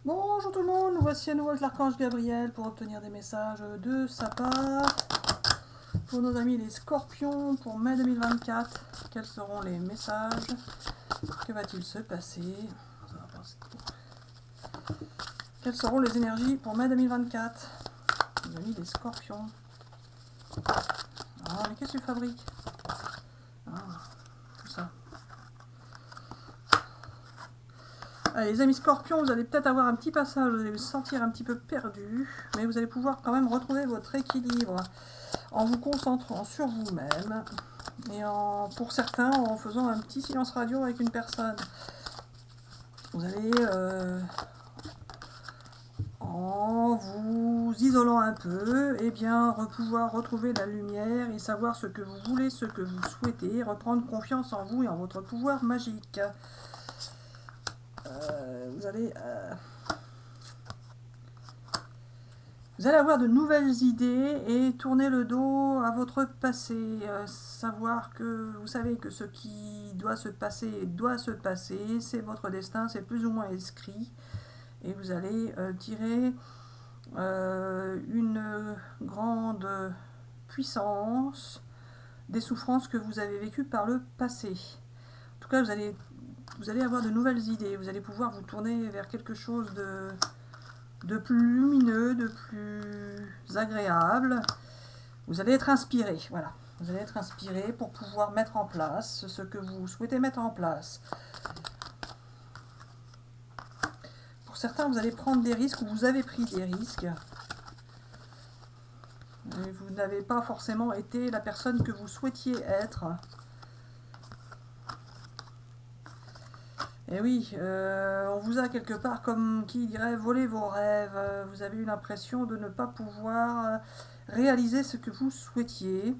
Bonjour tout le monde, nous voici à nouveau avec l'archange Gabriel pour obtenir des messages de sa part. Pour nos amis les scorpions, pour mai 2024, quels seront les messages? Que va-t-il se passer? Quelles seront les énergies pour mai 2024? Nos amis les scorpions. Ah, mais qu'est-ce que tu fabriques? Ah, tout ça. Allez, les amis scorpions, vous allez peut-être avoir un petit passage, vous allez vous sentir un petit peu perdu, mais vous allez pouvoir quand même retrouver votre équilibre en vous concentrant sur vous-même et pour certains en faisant un petit silence radio avec une personne. Vous allez, en vous isolant un peu, et bien pouvoir retrouver la lumière et savoir ce que vous voulez, ce que vous souhaitez, reprendre confiance en vous et en votre pouvoir magique. Vous allez avoir de nouvelles idées et tourner le dos à votre passé. Savoir que vous savez que ce qui doit se passer, c'est votre destin, c'est plus ou moins inscrit. Et vous allez tirer une grande puissance des souffrances que vous avez vécues par le passé. En tout cas, vous allez avoir de nouvelles idées. Vous allez pouvoir vous tourner vers quelque chose de plus lumineux, de plus agréable. Vous allez être inspiré, voilà. Vous allez être inspiré pour pouvoir mettre en place ce que vous souhaitez mettre en place. Pour certains, vous allez prendre des risques ou vous avez pris des risques. Et vous n'avez pas forcément été la personne que vous souhaitiez être. Et oui, on vous a quelque part, comme qui dirait, volé vos rêves. Vous avez eu l'impression de ne pas pouvoir réaliser ce que vous souhaitiez.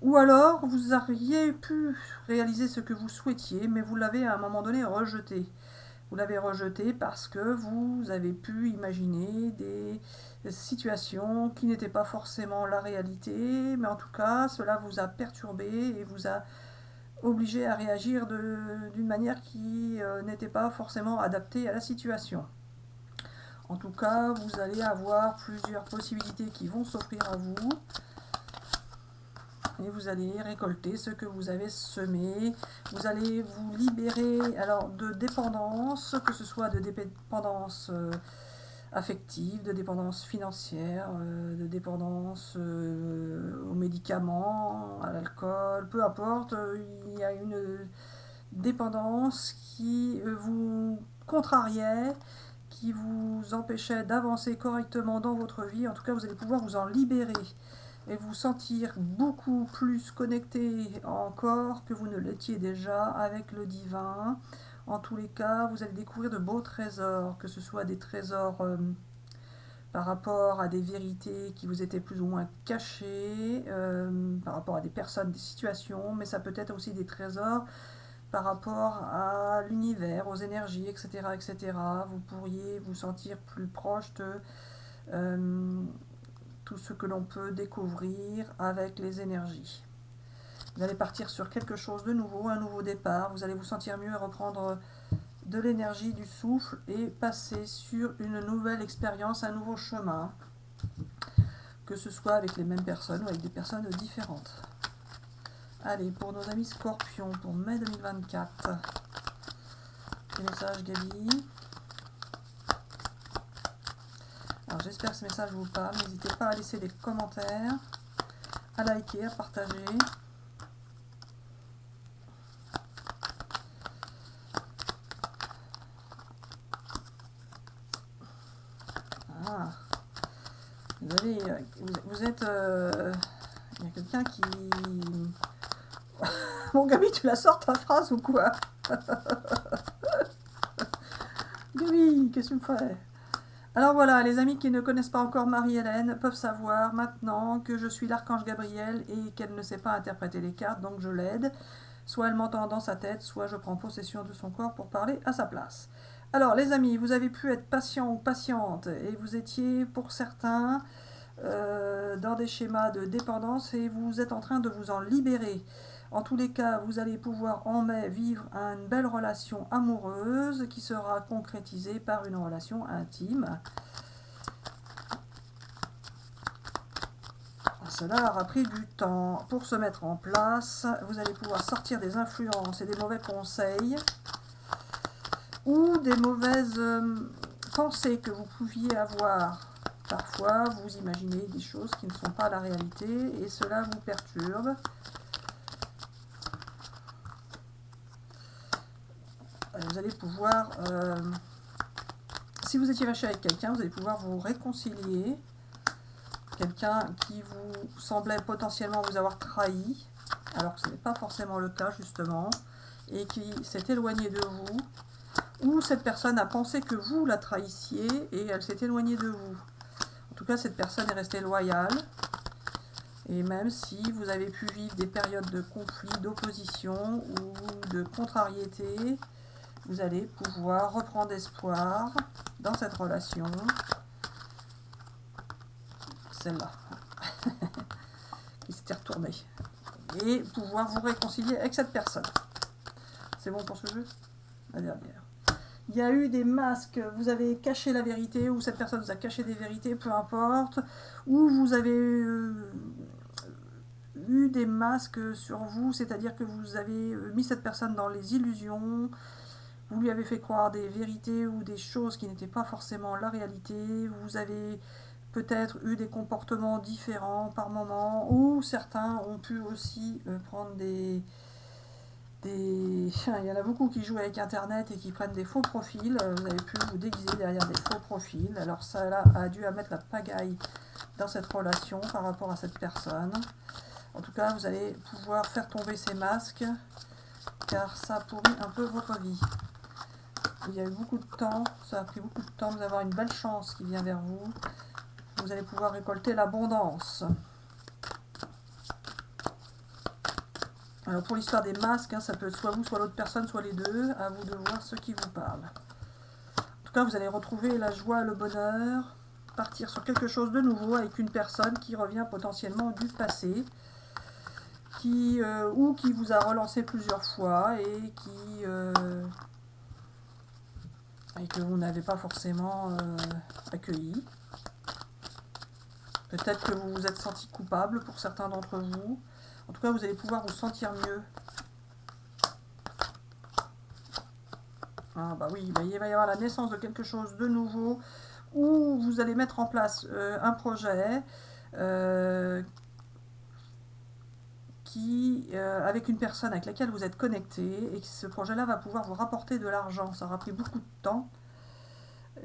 Ou alors, vous auriez pu réaliser ce que vous souhaitiez, mais vous l'avez à un moment donné rejeté. Vous l'avez rejeté parce que vous avez pu imaginer des situations qui n'étaient pas forcément la réalité, mais en tout cas, cela vous a perturbé et vous a obligé à réagir d'une manière qui n'était pas forcément adaptée à la situation. En tout cas, vous allez avoir plusieurs possibilités qui vont s'offrir à vous et vous allez récolter ce que vous avez semé. Vous allez vous libérer alors de dépendance, que ce soit de dépendance affective, de dépendance financière, de dépendance aux médicaments, à l'alcool, peu importe, il y a une dépendance qui vous contrariait, qui vous empêchait d'avancer correctement dans votre vie. En tout cas, vous allez pouvoir vous en libérer et vous sentir beaucoup plus connecté encore que vous ne l'étiez déjà avec le divin. En tous les cas, vous allez découvrir de beaux trésors, que ce soit des trésors par rapport à des vérités qui vous étaient plus ou moins cachées, par rapport à des personnes, des situations, mais ça peut être aussi des trésors par rapport à l'univers, aux énergies, etc., etc. Vous pourriez vous sentir plus proche de tout ce que l'on peut découvrir avec les énergies. Vous allez partir sur quelque chose de nouveau, un nouveau départ. Vous allez vous sentir mieux et reprendre de l'énergie, du souffle et passer sur une nouvelle expérience, un nouveau chemin, que ce soit avec les mêmes personnes ou avec des personnes différentes. Allez, pour nos amis scorpions, pour mai 2024, les messages Gabi. Alors j'espère que ce message vous parle. N'hésitez pas à laisser des commentaires, à liker, à partager. Ah, vous êtes... il y a quelqu'un qui... Bon Gabi, tu la sors ta phrase ou quoi? Gabi, qu'est-ce que tu me fais? Alors voilà, les amis qui ne connaissent pas encore Marie-Hélène peuvent savoir maintenant que je suis l'archange Gabriel et qu'elle ne sait pas interpréter les cartes, donc je l'aide. Soit elle m'entend dans sa tête, soit je prends possession de son corps pour parler à sa place. Alors les amis, vous avez pu être patient ou patiente et vous étiez pour certains dans des schémas de dépendance et vous êtes en train de vous en libérer. En tous les cas, vous allez pouvoir en mai vivre une belle relation amoureuse qui sera concrétisée par une relation intime. Cela aura pris du temps pour se mettre en place. Vous allez pouvoir sortir des influences et des mauvais conseils ou des mauvaises pensées que vous pouviez avoir. Parfois, vous imaginez des choses qui ne sont pas la réalité et cela vous perturbe. Vous allez pouvoir, si vous étiez fâché avec quelqu'un, vous allez pouvoir vous réconcilier. Quelqu'un qui vous semblait potentiellement vous avoir trahi, alors que ce n'est pas forcément le cas justement, et qui s'est éloigné de vous, ou cette personne a pensé que vous la trahissiez et elle s'est éloignée de vous. En tout cas, cette personne est restée loyale, et même si vous avez pu vivre des périodes de conflit, d'opposition ou de contrariété, vous allez pouvoir reprendre espoir dans cette relation. Celle-là, qui s'était retournée, et pouvoir vous réconcilier avec cette personne. C'est bon pour ce jeu? La dernière. Il y a eu des masques, vous avez caché la vérité, ou cette personne vous a caché des vérités, peu importe, ou vous avez eu des masques sur vous, c'est-à-dire que vous avez mis cette personne dans les illusions, vous lui avez fait croire des vérités ou des choses qui n'étaient pas forcément la réalité, vous avez peut-être eu des comportements différents par moment, ou certains ont pu aussi prendre des... Il y en a beaucoup qui jouent avec Internet et qui prennent des faux profils. Vous avez pu vous déguiser derrière des faux profils. Alors ça là, a dû mettre la pagaille dans cette relation par rapport à cette personne. En tout cas, vous allez pouvoir faire tomber ces masques, car ça pourrit un peu votre vie. Il y a eu beaucoup de temps, ça a pris beaucoup de temps, vous allez avoir une belle chance qui vient vers vous. Vous allez pouvoir récolter l'abondance. Alors pour l'histoire des masques, ça peut être soit vous, soit l'autre personne, soit les deux. À vous de voir ce qui vous parle. En tout cas, vous allez retrouver la joie, le bonheur, partir sur quelque chose de nouveau avec une personne qui revient potentiellement du passé, ou qui vous a relancé plusieurs fois et que vous n'avez pas forcément accueilli. Peut-être que vous vous êtes senti coupable pour certains d'entre vous. En tout cas, vous allez pouvoir vous sentir mieux. Ah bah oui, il va y avoir la naissance de quelque chose de nouveau, où vous allez mettre en place un projet avec une personne avec laquelle vous êtes connecté, et que ce projet-là va pouvoir vous rapporter de l'argent. Ça aura pris beaucoup de temps.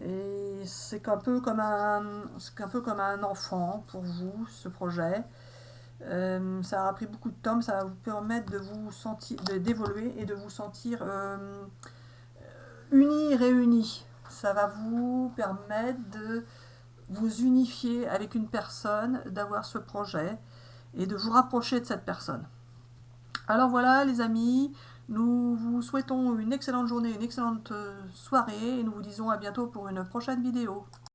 Et c'est un peu comme un enfant pour vous, ce projet. Ça aura pris beaucoup de temps, mais ça va vous permettre de vous sentir, d'évoluer et de vous sentir unis et réunis. Ça va vous permettre de vous unifier avec une personne, d'avoir ce projet et de vous rapprocher de cette personne. Alors voilà les amis, nous vous souhaitons une excellente journée, une excellente soirée et nous vous disons à bientôt pour une prochaine vidéo.